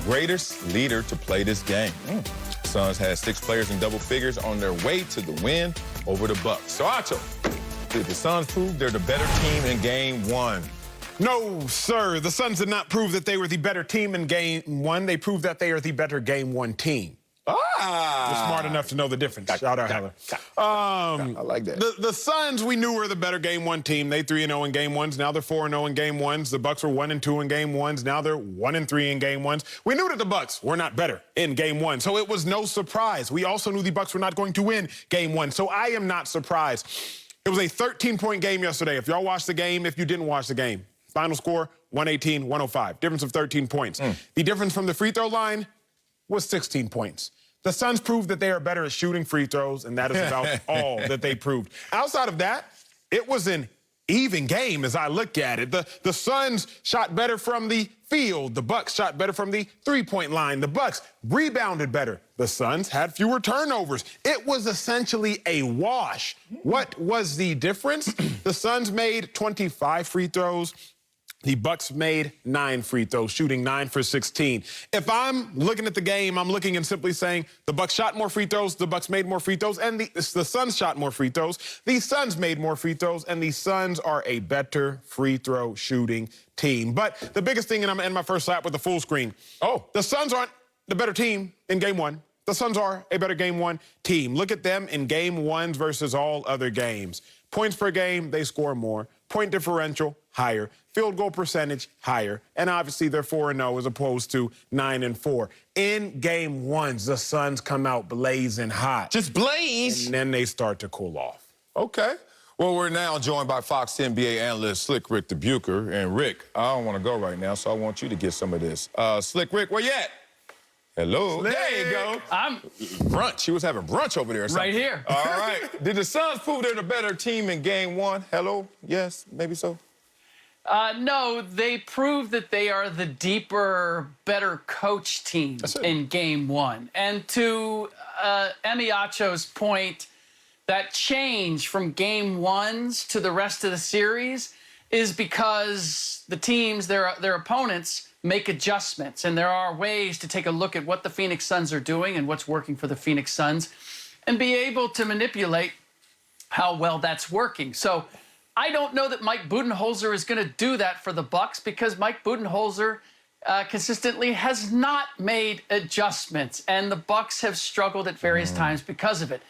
greatest leader to play this game. Suns had 6 players in double figures on their way to the win over the Bucks. So, Acho, did the Suns prove they're the better team in Game 1? No, sir. The Suns did not prove that they were the better team in Game 1. They proved that they are the better Game 1 team. You're smart enough to know the difference. Shout out, Heather. I like that. The Suns, we knew, were the better Game 1 team. They 3-0 in Game 1s. Now they're 4-0 in Game 1s. The Bucks were 1-2 in Game 1s. Now they're 1-3 in Game 1s. We knew that the Bucks were not better in Game 1, so it was no surprise. We also knew the Bucks were not going to win Game 1, so I am not surprised. It was a 13-point game yesterday. If y'all watched the game, if you didn't watch the game, final score, 118-105. Difference of 13 points. The difference from the free throw line was 16 points. The Suns proved that they are better at shooting free throws, and that is about all that they proved. Outside of that, it was an even game as I look at it. The Suns shot better from the field. The Bucks shot better from the three-point line. The Bucks rebounded better. The Suns had fewer turnovers. It was essentially a wash. What was the difference? The Suns made 25 free throws. The Bucks made 9 free throws, shooting 9 for 16. If I'm looking at the game, I'm looking and simply saying the Bucks shot more free throws, the Bucks made more free throws, and the Suns shot more free throws. The Suns made more free throws, and the Suns are a better free throw shooting team. But the biggest thing, and I'm in my first lap with the full screen. The Suns aren't the better team in Game 1. The Suns are a better Game 1 team. Look at them in Game 1s versus all other games. Points per game, they score more. Point differential, higher. Field goal percentage, higher. And obviously, they're 4-0 as opposed to 9-4. In Game 1s, the Suns come out blazing hot. Just blaze. And then they start to cool off. Okay. Well, we're now joined by Fox NBA analyst Slick Rick the Bucher. And Rick, I don't want to go right now, so I want you to get some of this. Slick Rick, where you at? Hello. Slick. There you go. I'm brunch. She was having brunch over there or something. right here. All right. Did the Suns prove they're the better team in Game 1? Hello? Yes, maybe so. No, they proved that they are the deeper, better coach team in Game 1. And to Acho's point, that change from Game 1s to the rest of the series is because the teams, their opponents, make adjustments. And there are ways to take a look at what the Phoenix Suns are doing and what's working for the Phoenix Suns and be able to manipulate how well that's working. So I don't know that Mike Budenholzer is going to do that for the Bucks because Mike Budenholzer consistently has not made adjustments, and the Bucks have struggled at various times because of it.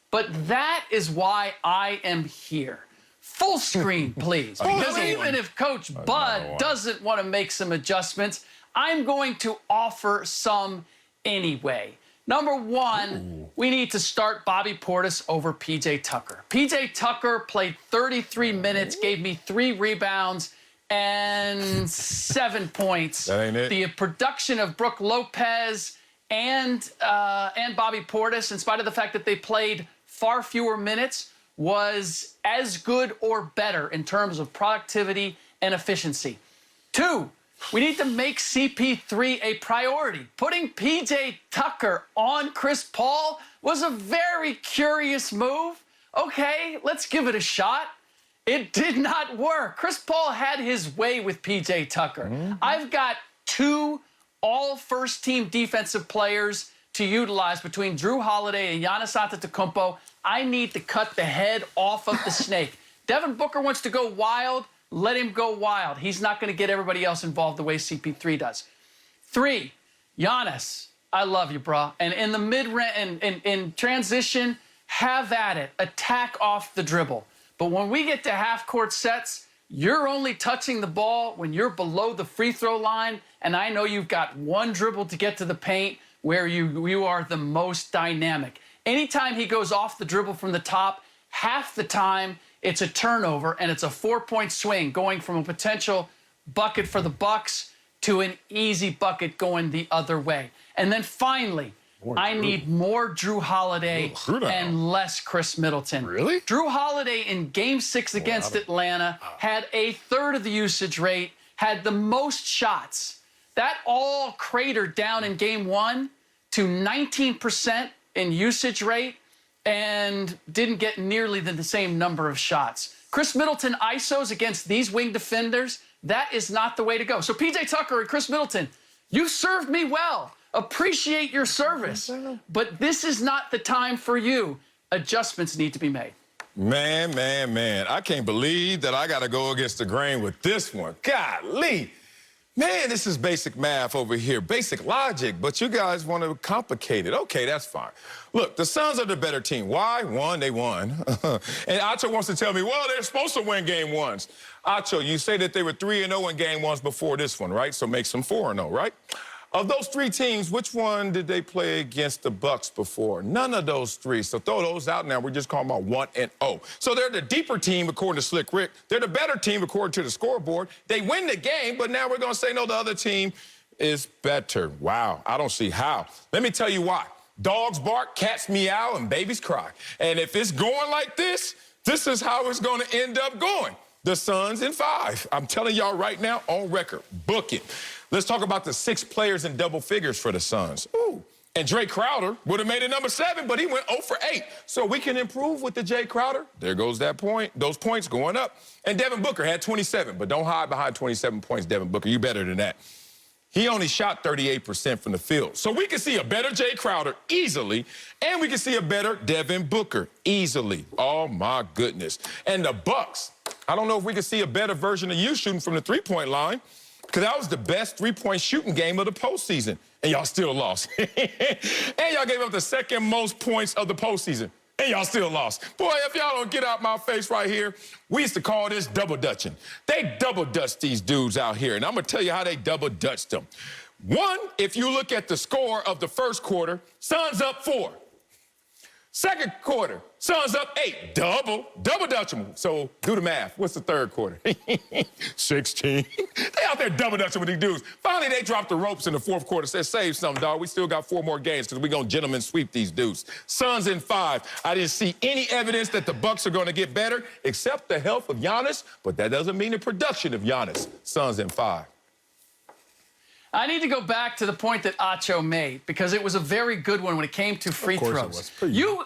But that is why I am here. Full screen, please. Because even if Coach Bud doesn't want to make some adjustments, I'm going to offer some anyway. Number one, we need to start Bobby Portis over P.J. Tucker. P.J. Tucker played 33 minutes, gave me 3 rebounds and 7 points. That ain't it. The production of Brook Lopez and Bobby Portis, in spite of the fact that they played far fewer minutes, was as good or better in terms of productivity and efficiency. 2, we need to make CP3 a priority. Putting P.J. Tucker on Chris Paul was a very curious move. Okay, let's give it a shot. It did not work. Chris Paul had his way with P.J. Tucker. I've got 2 all-first-team defensive players to utilize between Drew Holiday and Giannis Antetokounmpo. I need to cut the head off of the snake. Devin Booker wants to go wild. Let him go wild. He's not going to get everybody else involved the way CP3 does. 3, Giannis, I love you, bro. And in the mid-range, in transition, have at it. Attack off the dribble. But when we get to half-court sets, you're only touching the ball when you're below the free throw line, and I know you've got 1 dribble to get to the paint where you are the most dynamic. Anytime he goes off the dribble from the top, half the time it's a turnover and it's a 4-point swing going from a potential bucket for the Bucks to an easy bucket going the other way. And then finally, I need more Drew Holiday and less Chris Middleton. Really? Drew Holiday in Game 6 against Atlanta had a 1/3 of the usage rate, had the most shots. That all cratered down in Game 1 to 19% in usage rate and didn't get nearly the same number of shots. Chris Middleton ISOs against these wing defenders, that is not the way to go. So P.J. Tucker and Chris Middleton, You served me well. Appreciate your service. But this is not the time for you. Adjustments need to be made. Man. I can't believe that I got to go against the grain with this one. Golly. Man, this is basic math over here, basic logic, but you guys want to complicate it. Okay, that's fine. Look, the Suns are the better team. Why? One, they won. And Acho wants to tell me, well, they're supposed to win game ones. Acho, you say that they were 3-0 in game ones before this one, right? So makes them 4-0, right? Of those three teams, which one did they play against the Bucks before? None of those three. So throw those out now. We're just calling them 1-0. So they're the deeper team, according to Slick Rick. They're the better team, according to the scoreboard. They win the game, but now we're going to say, no, the other team is better. Wow, I don't see how. Let me tell you why. Dogs bark, cats meow, and babies cry. And if it's going like this, this is how it's going to end up going. The Suns in 5. I'm telling y'all right now, on record, book it. Let's talk about the 6 players in double figures for the Suns. Ooh. And Jay Crowder would have made it number 7, but he went 0 for 8. So we can improve with the Jay Crowder. There goes that point. Those points going up. And Devin Booker had 27, but don't hide behind 27 points, Devin Booker. You better than that. He only shot 38% from the field. So we can see a better Jay Crowder easily, and we can see a better Devin Booker easily. Oh, my goodness. And the Bucks, I don't know if we can see a better version of you shooting from the three-point line, because that was the best three-point shooting game of the postseason, and y'all still lost. And y'all gave up the second most points of the postseason, and y'all still lost. Boy, if y'all don't get out my face right here, we used to call this double-dutching. They double-dutched these dudes out here, and I'm going to tell you how they double-dutched them. One, if you look at the score of the first quarter, Suns up 4. Second quarter, Suns up 8. Double-dutch them. So do the math. What's the third quarter? 16. They out there double-dutching with these dudes. Finally, they dropped the ropes in the fourth quarter. Said, save some, dog. We still got 4 more games because we're going to gentlemen sweep these dudes. Suns in 5. I didn't see any evidence that the Bucks are going to get better except the health of Giannis, but that doesn't mean the production of Giannis. Suns in 5. I need to go back to the point that Acho made, because it was a very good one when it came to free throws. You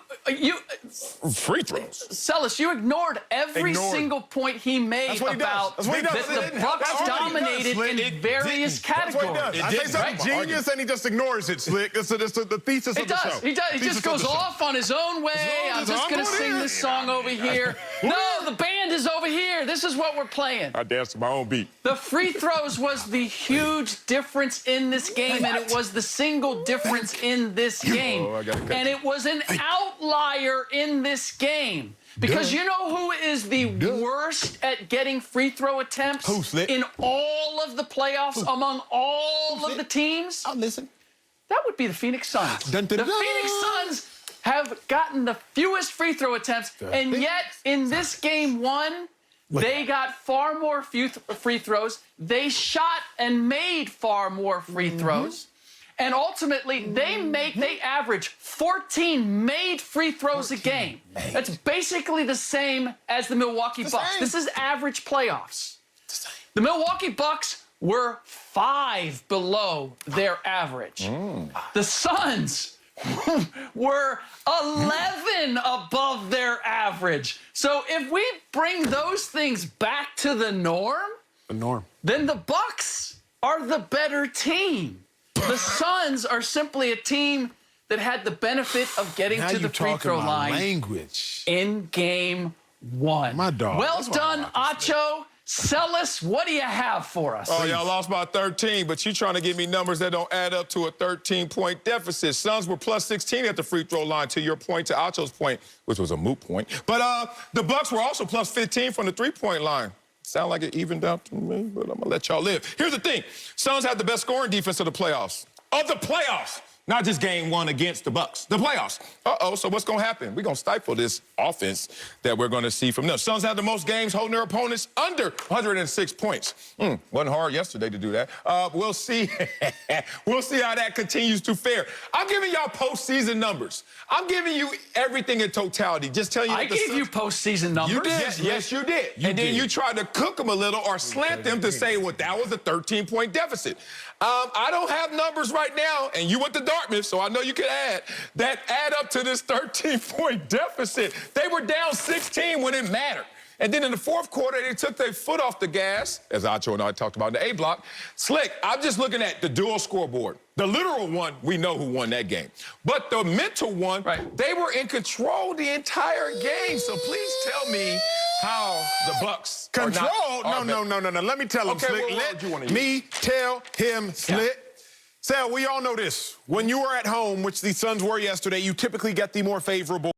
free throws. Celis, you ignored every single point he made about that the Bucks dominated in various categories. I say something genius and he just ignores it, Slick. It's the thesis of the show. He does. He just goes off on his own way. I'm just going to sing this song over here. No, the band is over here. This is what we're playing. I danced to my own beat. The free throws was the huge difference in this game, and it was the single difference in this game. And it was an outlier in this game. Because you know who is the worst at getting free throw attempts in all of the playoffs among all of the teams? I'll listen. That would be the Phoenix Suns. The Phoenix Suns have gotten the fewest free throw attempts, and yet in this game 1, they got far more free throws. They shot and made far more free throws. And ultimately, they average 14 made free throws a game. That's basically the same as the Milwaukee Bucks. This is average playoffs. The Milwaukee Bucks were 5 below their average. The Suns were 11 above their average. So if we bring those things back to the norm, then the Bucks are the better team. The Suns are simply a team that had the benefit of getting to the free throw line in game 1. My dog. Well done, Acho. Celis, what do you have for us? Oh, y'all lost by 13, but you trying to give me numbers that don't add up to a 13-point deficit. Suns were plus 16 at the free throw line, to your point, to Acho's point, which was a moot point. But the Bucks were also plus 15 from the three-point line. Sound like it evened out to me, but I'm going to let y'all live. Here's the thing. Suns had the best scoring defense of the playoffs. Of the playoffs! Not just game 1 against the Bucks. The playoffs. So what's going to happen? We're going to stifle this offense that we're going to see from them. Suns have the most games holding their opponents under 106 points. Wasn't hard yesterday to do that. We'll see. We'll see how that continues to fare. I'm giving y'all postseason numbers. I'm giving you everything in totality. Just telling you I gave you postseason numbers. You did. Yes, you did. Then you tried to cook them a little or slant them to say, well, that was a 13-point deficit. I don't have numbers right now, and you went to Dartmouth, so I know you could add up to this 13-point deficit. They were down 16 when it mattered. And then in the fourth quarter, they took their foot off the gas, as Acho and I talked about in the A block. Slick, I'm just looking at the dual scoreboard. The literal one, we know who won that game. But the mental one, they were in control the entire game. So please tell me how the Bucks Control? are No. Let me tell him, Okay, Slick. what you wanna Let me tell him, Slick. Sal, we all know this. When you are at home, which the Suns were yesterday, you typically get the more favorable